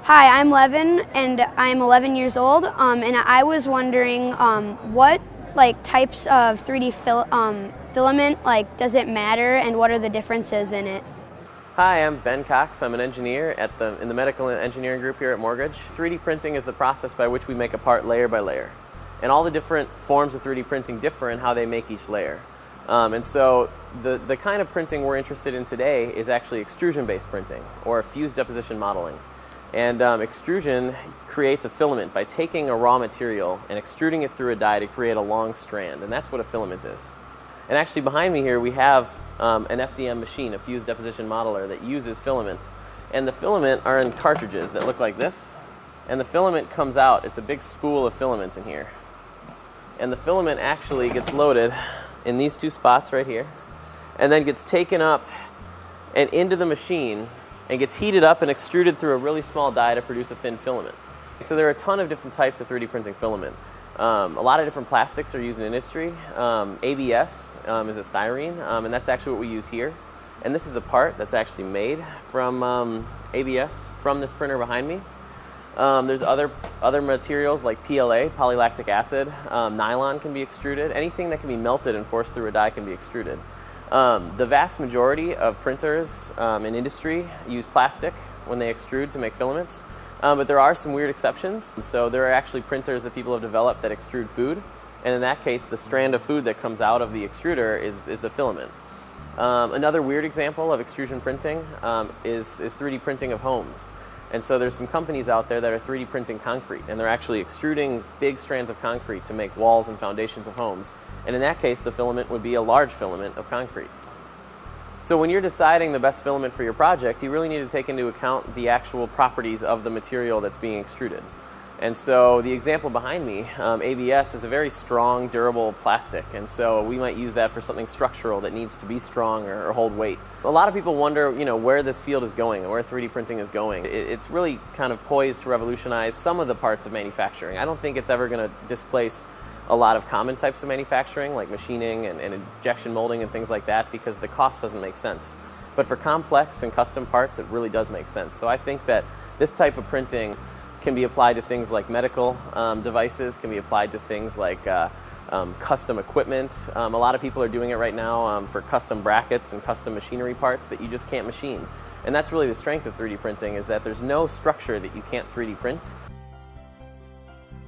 Hi, I'm Levin, and I'm 11 years old, and I was wondering what types of 3D filament does it matter, and what are the differences in it? Hi, I'm Ben Cox. I'm an engineer in the medical engineering group here at Mortgage. 3D printing is the process by which we make a part layer by layer. And all the different forms of 3D printing differ in how they make each layer. And so the kind of printing we're interested in today is actually extrusion-based printing, or fused deposition modeling. And extrusion creates a filament by taking a raw material and extruding it through a die to create a long strand, and that's what a filament is. And actually behind me here we have an FDM machine, a fused deposition modeler, that uses filaments. And the filament are in cartridges that look like this. And the filament comes out, it's a big spool of filament in here. And the filament actually gets loaded in these two spots right here, and then gets taken up and into the machine and gets heated up and extruded through a really small die to produce a thin filament. So there are a ton of different types of 3D printing filament. A lot of different plastics are used in industry. ABS is a styrene, and that's actually what we use here. And this is a part that's actually made from ABS from this printer behind me. There's other materials like PLA, polylactic acid. Nylon can be extruded. Anything that can be melted and forced through a die can be extruded. The vast majority of printers in industry use plastic when they extrude to make filaments. But there are some weird exceptions. So there are actually printers that people have developed that extrude food. And in that case, the strand of food that comes out of the extruder is the filament. Another weird example of extrusion printing is 3D printing of homes. And so there's some companies out there that are 3D printing concrete, and they're actually extruding big strands of concrete to make walls and foundations of homes. And in that case, the filament would be a large filament of concrete. So when you're deciding the best filament for your project, you really need to take into account the actual properties of the material that's being extruded. And so the example behind me, ABS, is a very strong, durable plastic, and so we might use that for something structural that needs to be strong or hold weight. A lot of people wonder, where this field is going and where 3D printing is going. It's really kind of poised to revolutionize some of the parts of manufacturing. I don't think it's ever going to displace a lot of common types of manufacturing, like machining and injection molding and things like that, because the cost doesn't make sense. But for complex and custom parts, it really does make sense. So I think that this type of printing can be applied to things like medical devices, can be applied to things like custom equipment. A lot of people are doing it right now for custom brackets and custom machinery parts that you just can't machine. And that's really the strength of 3D printing, is that there's no structure that you can't 3D print.